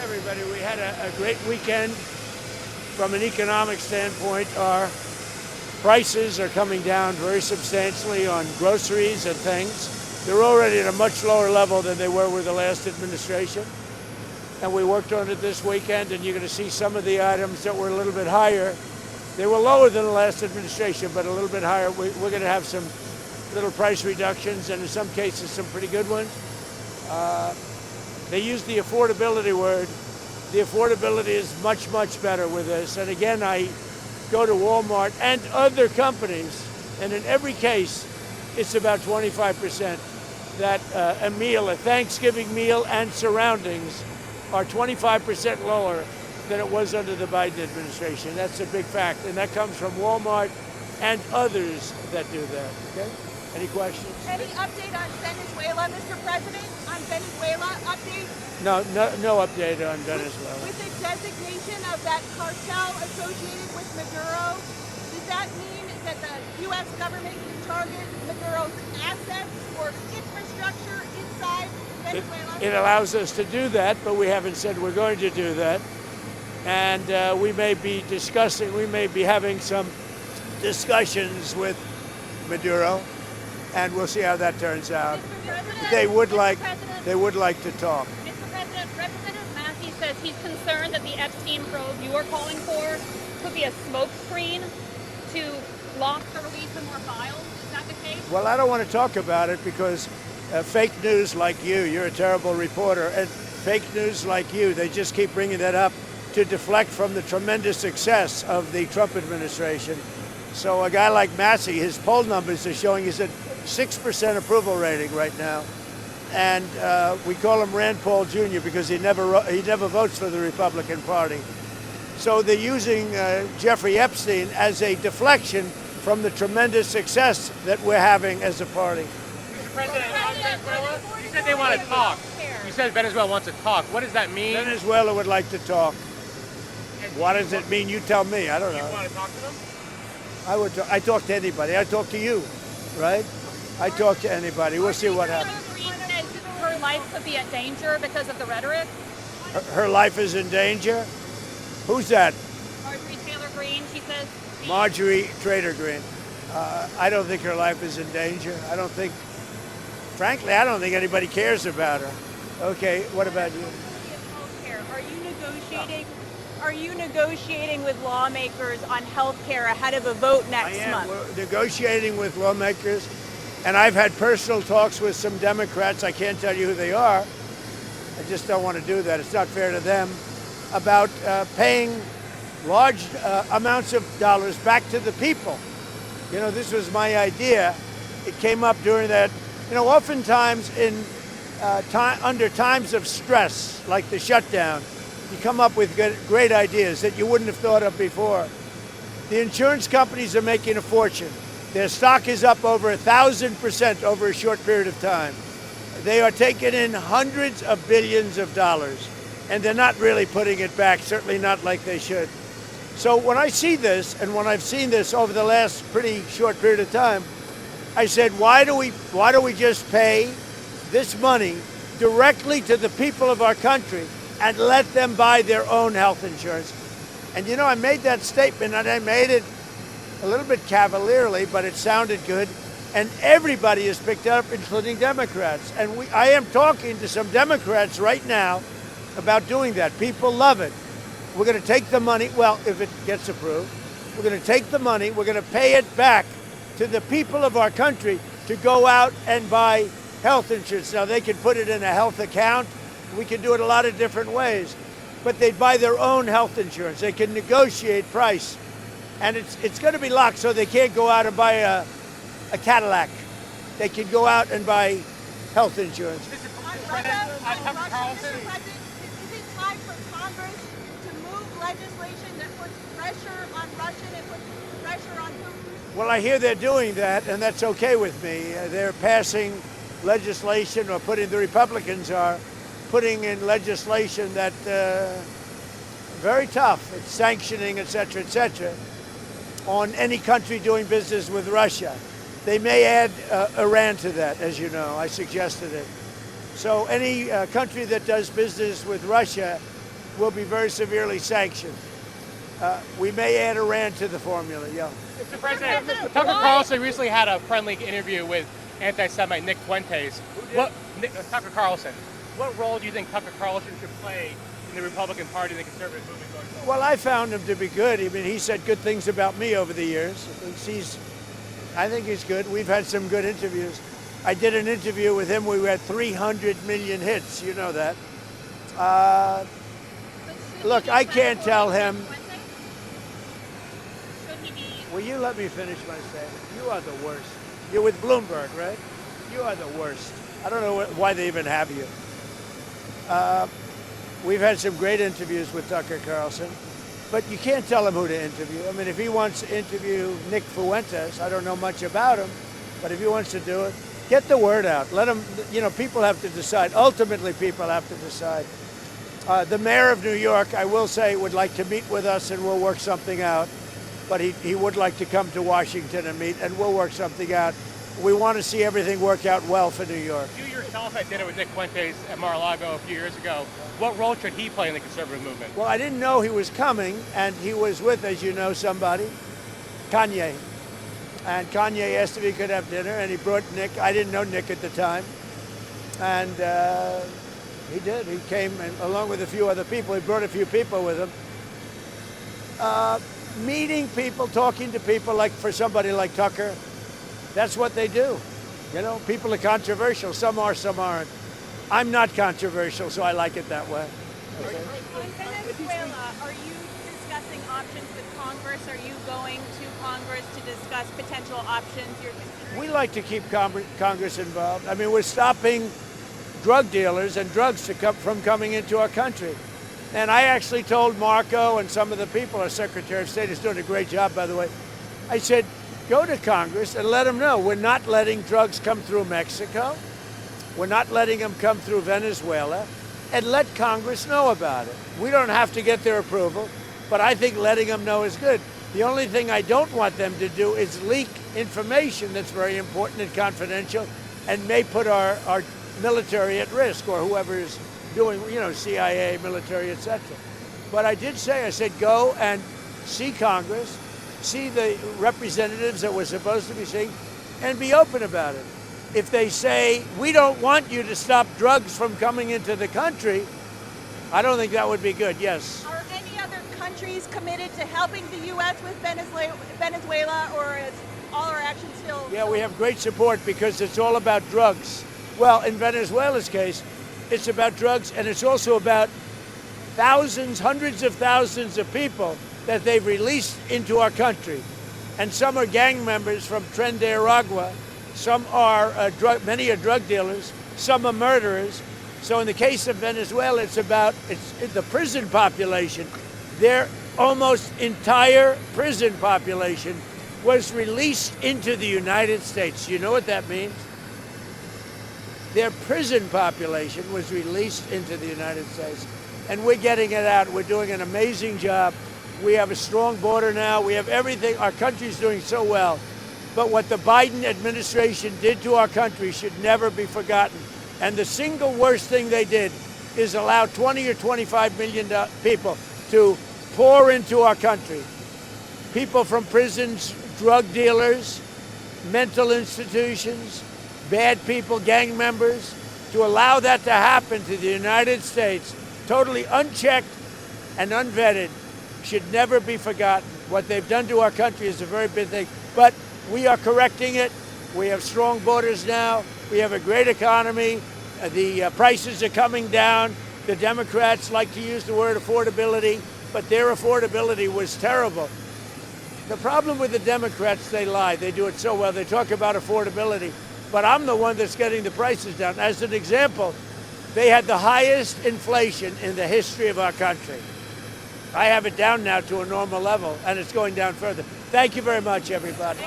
everybody. We had a great weekend. From an economic standpoint, our prices are coming down very substantially on groceries and things. They're already at a much lower level than they were with the last administration. And we worked on it this weekend, and you're going to see some of the items that were a little bit higher. They were lower than the last administration, but a little bit higher. We're going to have some little price reductions, and in some cases, some pretty good ones. They use the affordability word. The affordability is much, much better with this. And again, I go to Walmart and other companies, and in every case, it's about 25%. That a meal, a Thanksgiving meal and surroundings are 25% lower than it was under the Biden administration. That's a big fact, and that comes from Walmart and others that do that, okay? Any questions? Any update on Venezuela, Mr. President? On Venezuela, update? No update on Venezuela. With the designation of that cartel associated with Maduro, does that mean that the U.S. government can target Maduro's assets or infrastructure inside Venezuela? It allows us to do that, but we haven't said we're going to do that. And we may be having some discussions with Maduro, and we'll see how that turns out. They would like to talk. Mr. President, Representative Massey says he's concerned that the Epstein probe you are calling for could be a smokescreen to block the release of more files. Is that the case? Well, I don't want to talk about it because fake news like you're a terrible reporter, and fake news like you, they just keep bringing that up to deflect from the tremendous success of the Trump administration. So a guy like Massey, his poll numbers are showing he's at 6% approval rating right now. And we call him Rand Paul Jr. because he never votes for the Republican Party. So they're using Jeffrey Epstein as a deflection from the tremendous success that we're having as a party. Mr. President, on Venezuela, you said they want to talk. You said Venezuela wants to talk. What does that mean? Venezuela would like to talk. What does it mean? You tell me. I don't know. You want to talk to them? I talk to anybody. I talk to you, right? I talk to anybody. We'll see what happens. Her life could be in danger because of the rhetoric. Her life is in danger? Who's that? Marjorie Taylor Greene, she says. Marjorie Traitor Greene. I don't think her life is in danger. Frankly, I don't think anybody cares about her. Okay, what about you? Are you negotiating with lawmakers on health care ahead of a vote next month? We're negotiating with lawmakers, and I've had personal talks with some Democrats. I can't tell you who they are. I just don't want to do that. It's not fair to them. About paying large amounts of dollars back to the people. You know, this was my idea. It came up during that. You know, oftentimes under times of stress, like the shutdown, you come up with great ideas that you wouldn't have thought of before. The insurance companies are making a fortune. Their stock is up over 1,000% over a short period of time. They are taking in hundreds of billions of dollars, and they're not really putting it back, certainly not like they should. So when I see this, and when I've seen this over the last pretty short period of time, I said, why do we just pay this money directly to the people of our country and let them buy their own health insurance? And you know, I made that statement, and I made it a little bit cavalierly, but it sounded good. And everybody has picked it up, including Democrats. And I am talking to some Democrats right now about doing that. People love it. We're going to take the money, well, if it gets approved, we're going to take the money, we're going to pay it back to the people of our country to go out and buy health insurance. Now, they can put it in a health account. We can do it a lot of different ways. But they buy their own health insurance. They can negotiate price. And it's going to be locked, so they can't go out and buy a Cadillac. They can go out and buy health insurance. Is it time for Congress to move legislation that puts pressure on Russia and puts pressure on Putin? Well, I hear they're doing that, and that's okay with me. They're passing legislation, or the Republicans are putting in legislation that very tough. It's sanctioning, et cetera, on any country doing business with Russia. They may add Iran to that, as you know. I suggested it. So any country that does business with Russia will be very severely sanctioned. We may add Iran to the formula, yeah. Mr. President, Tucker Carlson recently had a friendly interview with anti-Semite Nick Fuentes. Tucker Carlson. What role do you think Tucker Carlson should play in the Republican Party and the conservative movement going forward? Well, I found him to be good. I mean, he said good things about me over the years. I think he's good. We've had some good interviews. I did an interview with him. We had 300 million hits. You know that. Look, I can't tell him. Will you let me finish my statement? You are the worst. You're with Bloomberg, right? You are the worst. I don't know why they even have you. We've had some great interviews with Tucker Carlson, but you can't tell him who to interview. I mean, if he wants to interview Nick Fuentes, I don't know much about him, but if he wants to do it, get the word out. Let him, people have to decide. Ultimately, people have to decide. The mayor of New York, I will say, would like to meet with us and we'll work something out. But he would like to come to Washington and meet, and we'll work something out. We want to see everything work out well for New York. You yourself had dinner with Nick Fuentes at Mar-a-Lago a few years ago. What role should he play in the conservative movement? Well, I didn't know he was coming, and he was with, as you know, somebody, Kanye. And Kanye asked if he could have dinner, and he brought Nick. I didn't know Nick at the time. And he did. He came, and along with a few other people. He brought a few people with him. Meeting people, talking to people, like for somebody like Tucker, that's what they do. People are controversial. Some are, some aren't. I'm not controversial, so I like it that way. Okay. On Venezuela, are you discussing options with Congress? Are you going to Congress to discuss potential options you're considering? We like to keep Congress involved. I mean, we're stopping drug dealers and drugs from coming into our country. And I actually told Marco and some of the people, our Secretary of State is doing a great job, by the way. I said, go to Congress and let them know we're not letting drugs come through Mexico. We're not letting them come through Venezuela. And let Congress know about it. We don't have to get their approval, but I think letting them know is good. The only thing I don't want them to do is leak information that's very important and confidential and may put our military at risk, or whoever is doing, CIA, military, etc. But I did say, I said, go and see Congress, see the representatives that we're supposed to be seeing, and be open about it. If they say, we don't want you to stop drugs from coming into the country, I don't think that would be good, yes. Are any other countries committed to helping the U.S. with Venezuela, or is all our action still? Yeah, we have great support because it's all about drugs. Well, in Venezuela's case, it's about drugs, and it's also about thousands, hundreds of thousands of people that they've released into our country. And some are gang members from Tren de Aragua, some are many are drug dealers, some are murderers. So in the case of Venezuela, it's the prison population. Their almost entire prison population was released into the United States. You know what that means? Their prison population was released into the United States. And we're getting it out. We're doing an amazing job. We have a strong border now. We have everything. Our country's doing so well. But what the Biden administration did to our country should never be forgotten. And the single worst thing they did is allow 20 or 25 million people to pour into our country. People from prisons, drug dealers, mental institutions, bad people, gang members, to allow that to happen to the United States, totally unchecked and unvetted, should never be forgotten. What they've done to our country is a very big thing. But we are correcting it. We have strong borders now. We have a great economy. The prices are coming down. The Democrats like to use the word affordability, but their affordability was terrible. The problem with the Democrats, they lie. They do it so well. They talk about affordability. But I'm the one that's getting the prices down. As an example, they had the highest inflation in the history of our country. I have it down now to a normal level, and it's going down further. Thank you very much, everybody.